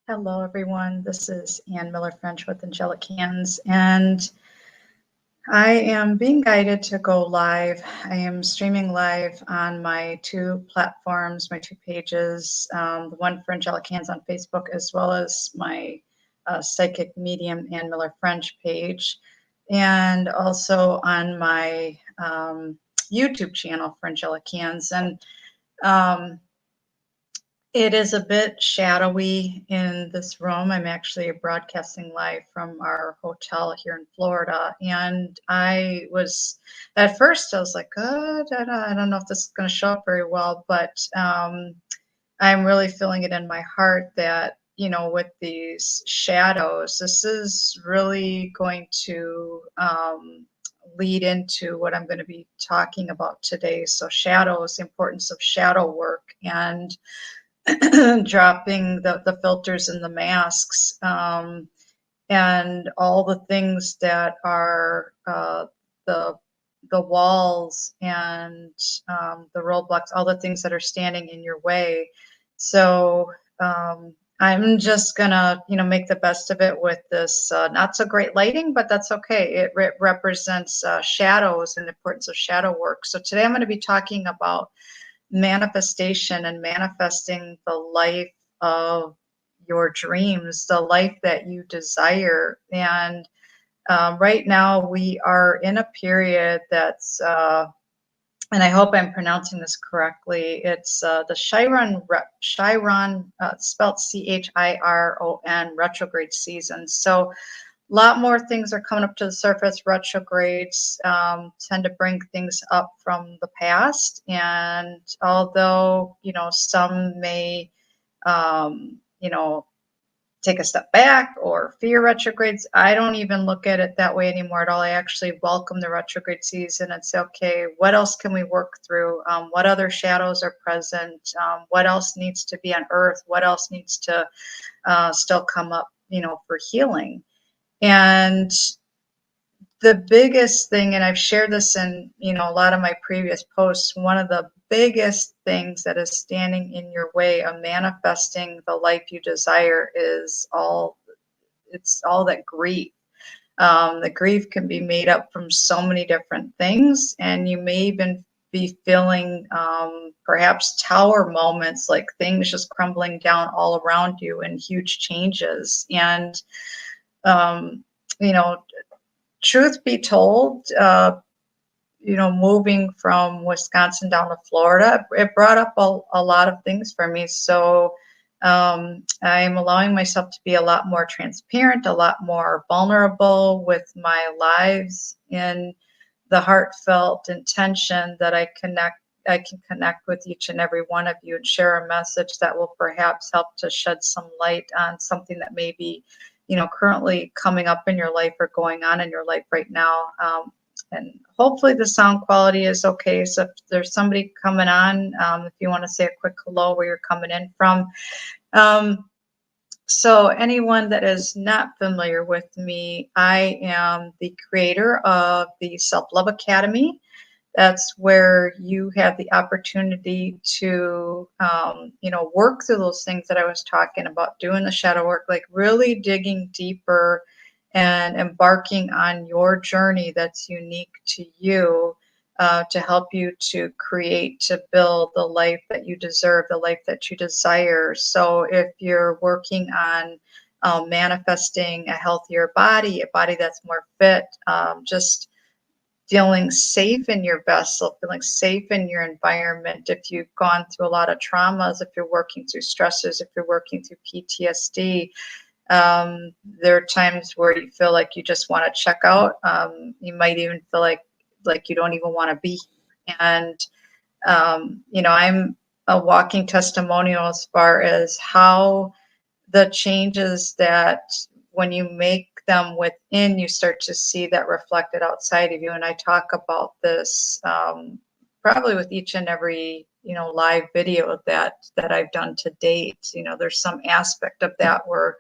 Hello, everyone. This is Ann Miller French with Angelic Hands, and I am being guided to go live. I am streaming live on my two platforms, my two pages, the one for Angelic Hands on Facebook, as well as my Psychic Medium Ann Miller French page, and also on my YouTube channel for Angelic Hands. And it is a bit shadowy in this room. I'm actually broadcasting live from our hotel here in Florida. And at first I was like, oh, I don't know if this is going to show up very well, but I'm really feeling it in my heart that, with these shadows, this is really going to lead into what I'm going to be talking about today. So shadows, the importance of shadow work, and dropping the filters and the masks, and all the things that are the walls and the roadblocks, all the things that are standing in your way. So I'm just gonna, make the best of it with this not so great lighting, but that's okay. It represents shadows and the importance of shadow work. So today I'm going to be talking about manifestation and manifesting the life of your dreams, the life that you desire. And right now we are in a period that's, and I hope I'm pronouncing this correctly. It's the Chiron, spelled Chiron retrograde season. So a lot more things are coming up to the surface. Retrogrades tend to bring things up from the past. And although, some may, take a step back or fear retrogrades, I don't even look at it that way anymore at all. I actually welcome the retrograde season and say, okay, what else can we work through? What other shadows are present? What else needs to be unearthed? What else needs to still come up, for healing? And the biggest thing, and I've shared this in, a lot of my previous posts, one of the biggest things that is standing in your way of manifesting the life you desire is all that grief. The grief can be made up from so many different things, and you may even be feeling perhaps tower moments, like things just crumbling down all around you and huge changes. And truth be told, moving from Wisconsin down to Florida, it brought up a lot of things for me. So I'm allowing myself to be a lot more transparent, a lot more vulnerable with my lives, in the heartfelt intention that I can connect with each and every one of you and share a message that will perhaps help to shed some light on something that may be, currently coming up in your life or going on in your life right now. And hopefully the sound quality is okay. So if there's somebody coming on, if you want to say a quick hello where you're coming in from. So anyone that is not familiar with me, I am the creator of the Self-Love Academy. That's where you have the opportunity to, work through those things that I was talking about, doing the shadow work, like really digging deeper and embarking on your journey that's unique to you, to help you to create, to build the life that you deserve, the life that you desire. So if you're working on manifesting a healthier body, a body that's more fit, just feeling safe in your vessel, feeling safe in your environment. If you've gone through a lot of traumas, if you're working through stresses, if you're working through PTSD, there are times where you feel like you just want to check out. You might even feel like you don't even want to be here. And, I'm a walking testimonial as far as how the changes that when you make them within, you start to see that reflected outside of you. And I talk about this probably with each and every live video that I've done to date. There's some aspect of that where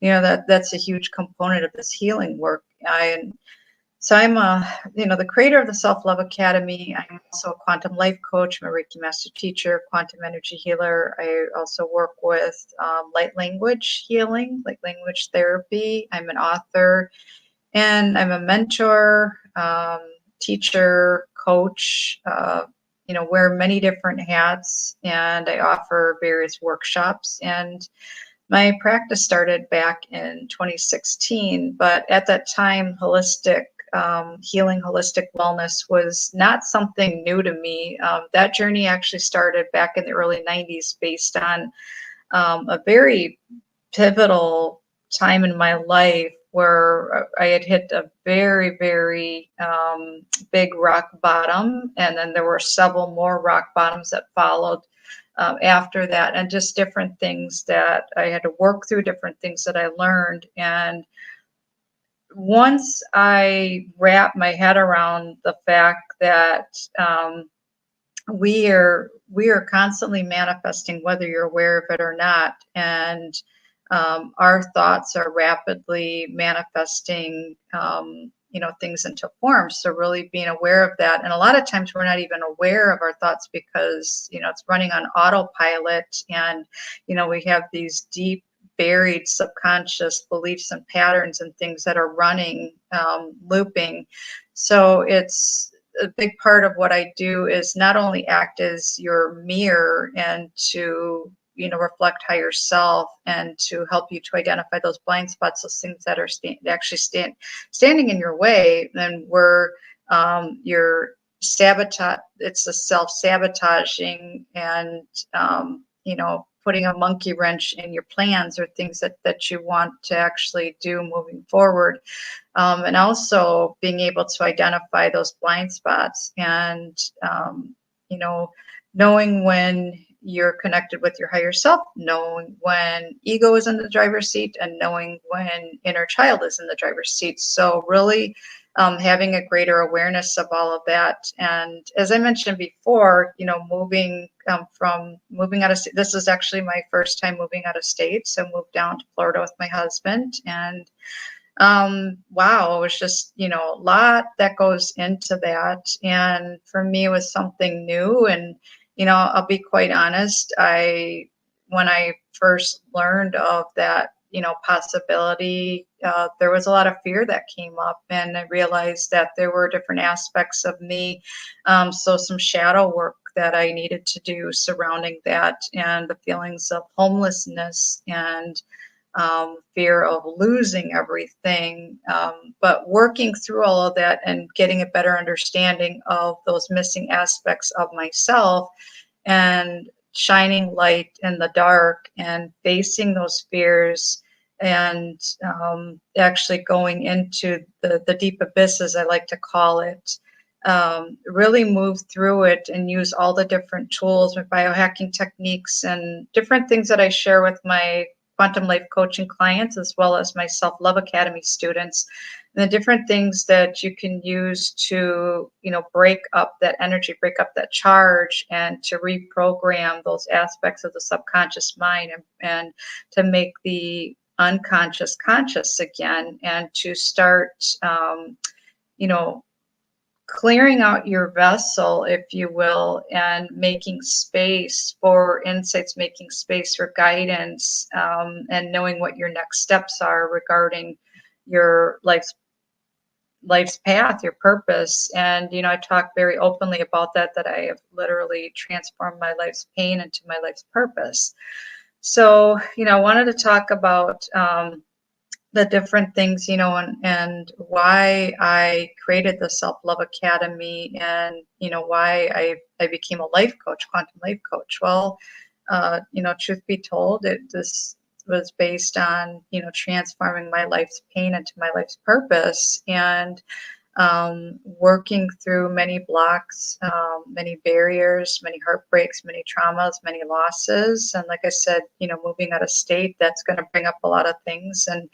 that's a huge component of this healing work. So I'm the creator of the Self-Love Academy. I'm also a quantum life coach. I'm a Reiki master teacher, quantum energy healer. I also work with light language healing, light language therapy. I'm an author, and I'm a mentor, teacher, coach. Wear many different hats, and I offer various workshops. And my practice started back in 2016, but at that time, holistic healing, holistic wellness was not something new to me. That journey actually started back in the early 90s based on a very pivotal time in my life where I had hit a very, very big rock bottom. And then there were several more rock bottoms that followed after that, and just different things that I had to work through, different things that I learned. And once I wrapped my head around the fact that we are constantly manifesting, whether you're aware of it or not, and our thoughts are rapidly manifesting things into form. So really being aware of that, and a lot of times we're not even aware of our thoughts because it's running on autopilot, and we have these deep buried subconscious beliefs and patterns and things that are running, looping. So it's a big part of what I do is not only act as your mirror and to reflect higher self and to help you to identify those blind spots, those things that are standing in your way. Then you're sabotage. It's the self-sabotaging, and putting a monkey wrench in your plans or things that you want to actually do moving forward. And also being able to identify those blind spots, and knowing when you're connected with your higher self, knowing when ego is in the driver's seat, and knowing when inner child is in the driver's seat. So really having a greater awareness of all of that. And as I mentioned before, moving out of state. This is actually my first time moving out of state. So moved down to Florida with my husband, and wow, it was just, a lot that goes into that. And for me, it was something new. And, I'll be quite honest, when I first learned of that, possibility, there was a lot of fear that came up, and I realized that there were different aspects of me. So some shadow work that I needed to do surrounding that, and the feelings of homelessness and fear of losing everything, but working through all of that and getting a better understanding of those missing aspects of myself, and shining light in the dark and facing those fears, and actually going into the deep abyss, as I like to call it. Really move through it and use all the different tools, with biohacking techniques and different things that I share with my quantum life coaching clients, as well as my Self-Love Academy students, and the different things that you can use to, break up that energy, break up that charge, and to reprogram those aspects of the subconscious mind, and to make the unconscious conscious again, and to start, you know, clearing out your vessel, if you will, and making space for insights, making space for guidance, and knowing what your next steps are regarding your life's path, your purpose. And I talk very openly about that I have literally transformed my life's pain into my life's purpose. So I wanted to talk about the different things, and why I created the Self-Love Academy, and, why I became a life coach, quantum life coach. Well, truth be told, this was based on, transforming my life's pain into my life's purpose, and working through many blocks, many barriers, many heartbreaks, many traumas, many losses. And like I said, moving out of state, that's going to bring up a lot of things. And,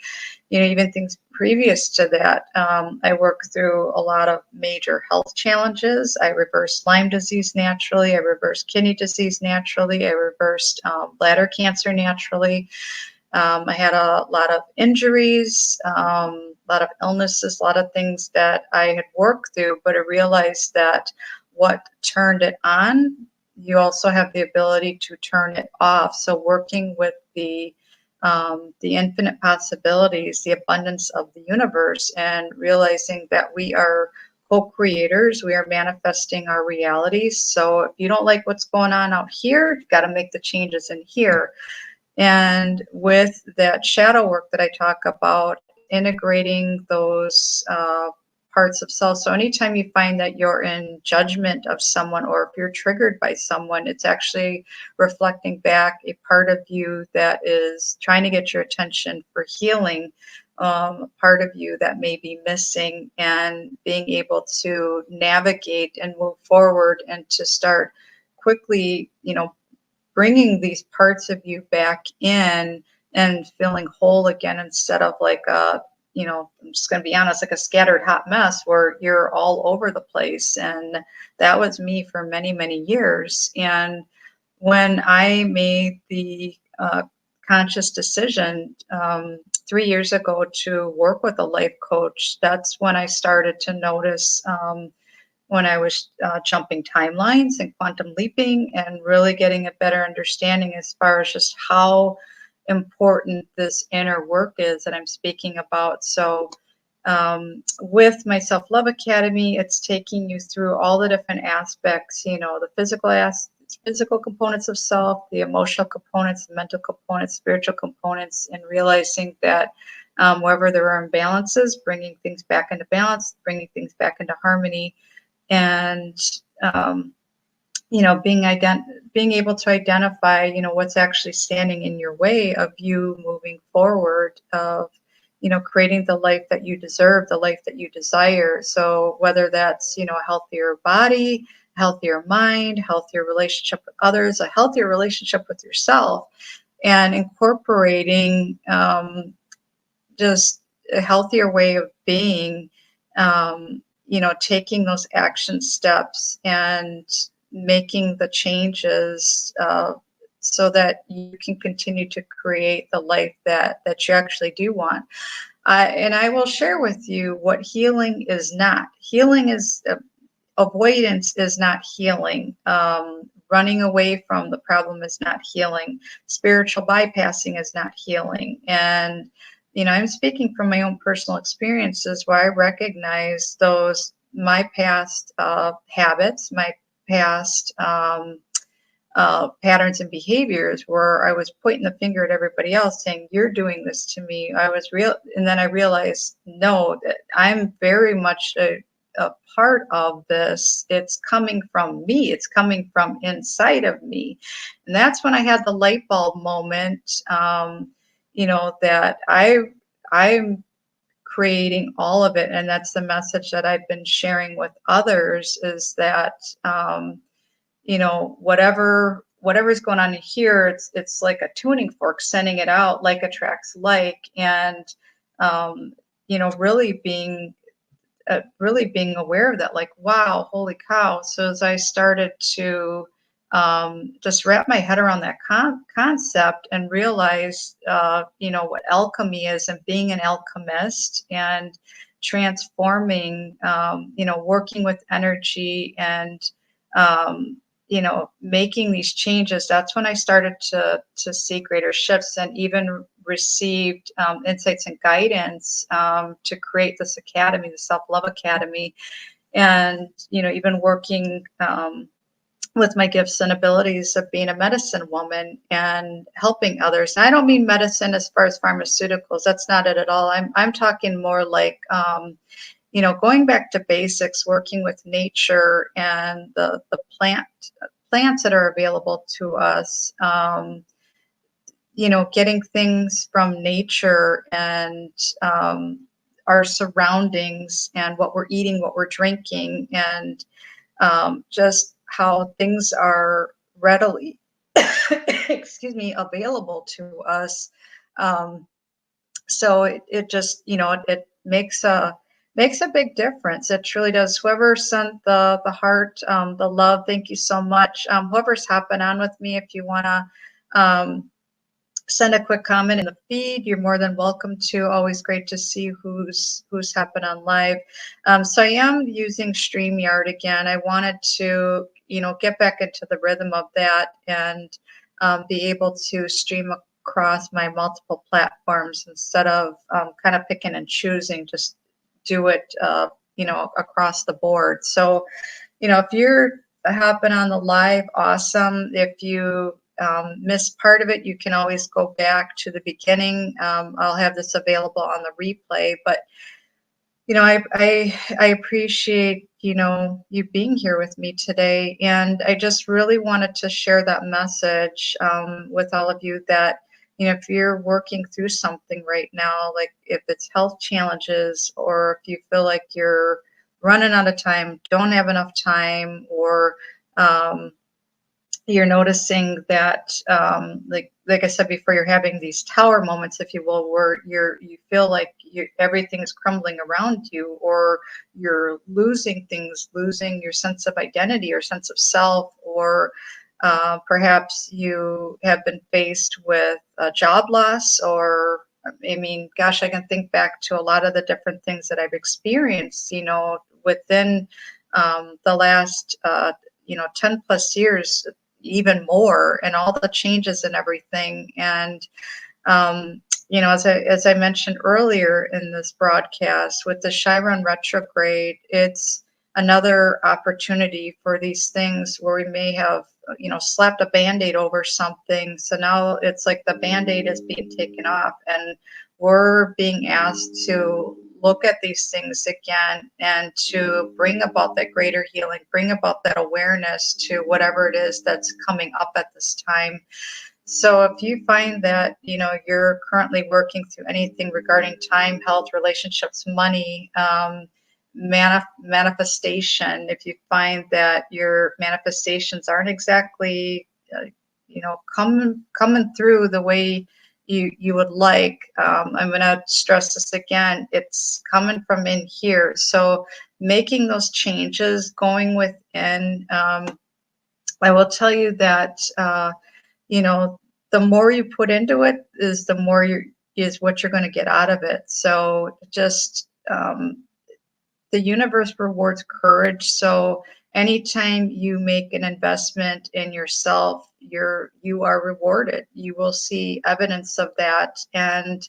even things previous to that, I worked through a lot of major health challenges. I reversed Lyme disease naturally. I reversed kidney disease naturally. I reversed bladder cancer naturally. I had a lot of injuries, lot of illnesses, a lot of things that I had worked through, but I realized that what turned it on, you also have the ability to turn it off. So working with the infinite possibilities, the abundance of the universe, and realizing that we are co-creators, we are manifesting our realities. So if you don't like what's going on out here, you've got to make the changes in here. And with that shadow work that I talk about, integrating those parts of self. So anytime you find that you're in judgment of someone, or if you're triggered by someone, it's actually reflecting back a part of you that is trying to get your attention for healing, part of you that may be missing, and being able to navigate and move forward and to start quickly, bringing these parts of you back in and feeling whole again, instead of like I'm just going to be honest, like a scattered hot mess where you're all over the place. And that was me for many, many years. And when I made the conscious decision 3 years ago to work with a life coach, that's when I started to notice when I was jumping timelines and quantum leaping, and really getting a better understanding as far as just how important this inner work is that I'm speaking about. So with my Self-Love Academy, it's taking you through all the different aspects, the physical components of self, the emotional components, the mental components, spiritual components, and realizing that wherever there are imbalances, bringing things back into balance, bringing things back into harmony, and being able to identify what's actually standing in your way of you moving forward, of creating the life that you deserve, the life that you desire. So whether that's a healthier body, healthier mind, healthier relationship with others, a healthier relationship with yourself, and incorporating just a healthier way of being, taking those action steps and making the changes so that you can continue to create the life that you actually do want. And I will share with you what healing is not. Healing is avoidance is not healing. Running away from the problem is not healing. Spiritual bypassing is not healing. And I'm speaking from my own personal experiences where I recognize my past habits, my past patterns and behaviors, where I was pointing the finger at everybody else saying, you're doing this to me. And then I realized, no, that I'm very much a part of this. It's coming from me. It's coming from inside of me. And that's when I had the light bulb moment, that I'm creating all of it. And that's the message that I've been sharing with others, is that, whatever's going on here, it's like a tuning fork, sending it out, like attracts like. And, really being aware of that, like, wow, holy cow. So as I started to just wrap my head around that concept and realize, what alchemy is, and being an alchemist, and transforming, working with energy, and, making these changes, that's when I started to see greater shifts, and even received insights and guidance to create this academy, the Self-Love Academy. And, even working with my gifts and abilities of being a medicine woman and helping others. And I don't mean medicine as far as pharmaceuticals. That's not it at all. I'm talking more like, going back to basics, working with nature and the plants that are available to us, getting things from nature, and our surroundings, and what we're eating, what we're drinking, and just how things are readily available to us. So it just, it makes a big difference. It truly does. Whoever sent the heart, the love, thank you so much. Whoever's hopping on with me, if you want to send a quick comment in the feed. You're more than welcome to. Always great to see who's happened on live. So I am using StreamYard again. I wanted to, get back into the rhythm of that and be able to stream across my multiple platforms instead of kind of picking and choosing. Just do it, across the board. So, if you're hopping on the live, awesome. If you missed part of it, you can always go back to the beginning. I'll have this available on the replay, but I appreciate, you being here with me today. And I just really wanted to share that message with all of you that, if you're working through something right now, like if it's health challenges, or if you feel like you're running out of time, don't have enough time, or um, you're noticing that like I said before, you're having these tower moments, if you will, where you feel like everything's crumbling around you, or you're losing things, losing your sense of identity or sense of self, or perhaps you have been faced with a job loss, or I mean, gosh, I can think back to a lot of the different things that I've experienced, within the last 10 plus years, even more, and all the changes and everything. And as I mentioned earlier in this broadcast, with the Chiron retrograde, it's another opportunity for these things where we may have slapped a band-aid over something. So now it's like the band-aid is being taken off, and we're being asked to look at these things again and to bring about that greater healing, bring about that awareness to whatever it is that's coming up at this time. So if you find that, you're currently working through anything regarding time, health, relationships, money, manifestation, if you find that your manifestations aren't exactly, coming through the way you would like, I'm going to stress this again. It's coming from in here. So making those changes, going within, I will tell you that, the more you put into it is the more is what you're going to get out of it. So just, the universe rewards courage. So anytime you make an investment in yourself, you are rewarded. You will see evidence of that. And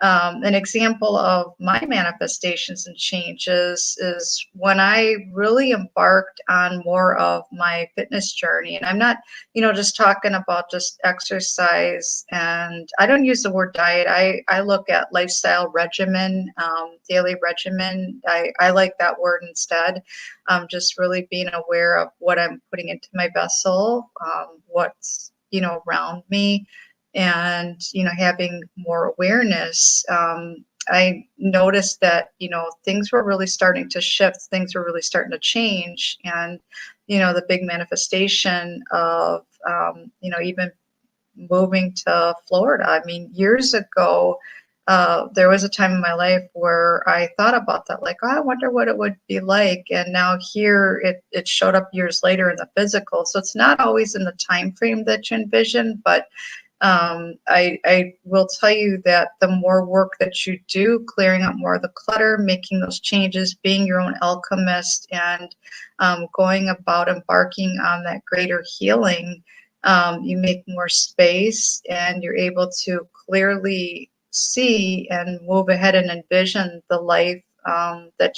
an example of my manifestations and changes is when I really embarked on more of my fitness journey. And I'm not, just talking about just exercise, and I don't use the word diet. I look at lifestyle regimen, daily regimen. I like that word instead. Just really being aware of what I'm putting into my vessel, what's, around me, and having more awareness. I noticed that things were really starting to shift, things were really starting to change. And the big manifestation of even moving to Florida. I mean, years ago, there was a time in my life where I thought about that, like, oh, I wonder what it would be like. And now here it showed up years later in the physical. So it's not always in the time frame that you envision, but I will tell you that the more work that you do, clearing up more of the clutter, making those changes, being your own alchemist, and going about embarking on that greater healing, you make more space, and you're able to clearly see and move ahead and envision the life that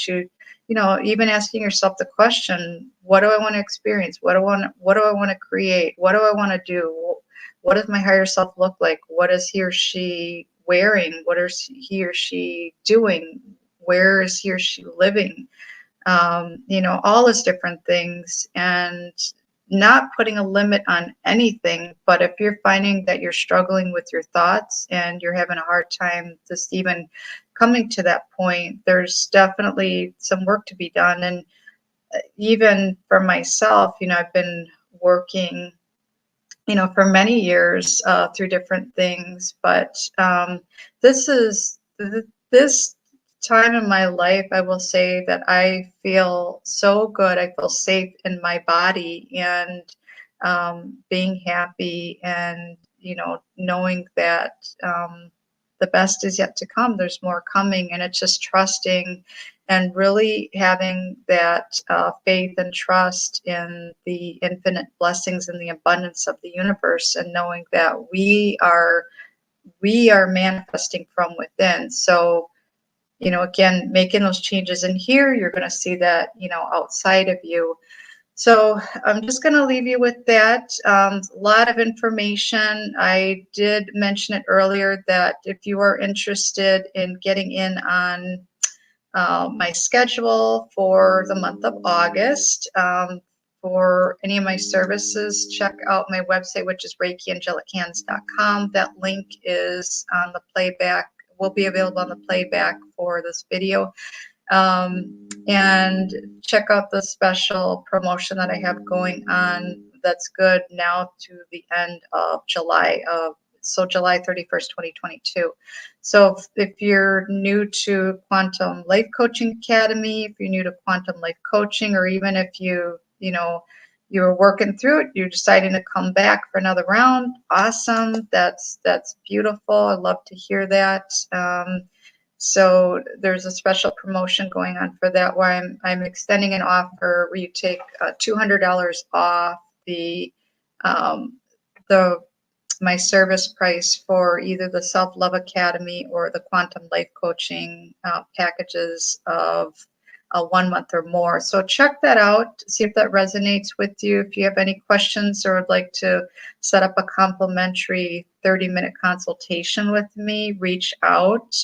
even asking yourself the question, what do I want to experience? What do I want to create? What do I want to do? What does my higher self look like? What is he or she wearing? What is he or she doing? Where is he or she living? All those different things, and not putting a limit on anything. But if you're finding that you're struggling with your thoughts and you're having a hard time just even coming to that point, there's definitely some work to be done. And even for myself, I've been working for many years through different things. But this is this time in my life, I will say that I feel so good. I feel safe in my body, and being happy, and knowing that the best is yet to come. There's more coming, and it's just trusting and really having that faith and trust in the infinite blessings and the abundance of the universe, and knowing that we are manifesting from within. So, again, making those changes in here, you're going to see that, outside of you. So I'm just going to leave you with that. A lot of information. I did mention it earlier that if you are interested in getting in on my schedule for the month of August, for any of my services, check out my website, which is ReikiAngelicHands.com. That link is on the playback, will be available on the playback for this video. And check out the special promotion that I have going on that's good now to the end of July, July 31st, 2022. So if you're new to Quantum Life Coaching Academy, if you're new to Quantum Life Coaching, or even if you're working through it, you're deciding to come back for another round, awesome. That's beautiful. I love to hear that. So there's a special promotion going on for that, where I'm extending an offer where you take $200 off my service price for either the Self-Love Academy or the Quantum Life Coaching packages of 1 month or more. So check that out, see if that resonates with you. If you have any questions or would like to set up a complimentary 30-minute consultation with me, reach out.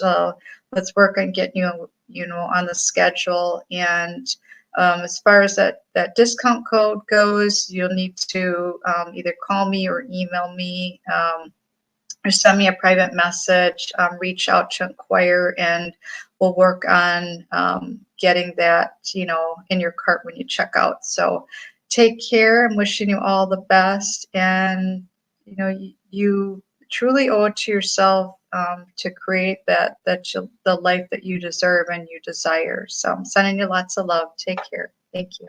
Let's work on getting you on the schedule. And as far as that discount code goes, you'll need to either call me or email me, or send me a private message, reach out to inquire, and we'll work on getting that, in your cart when you check out. So take care. I'm wishing you all the best. And, you truly owe it to yourself to create the life that you deserve and you desire. So I'm sending you lots of love. Take care. Thank you.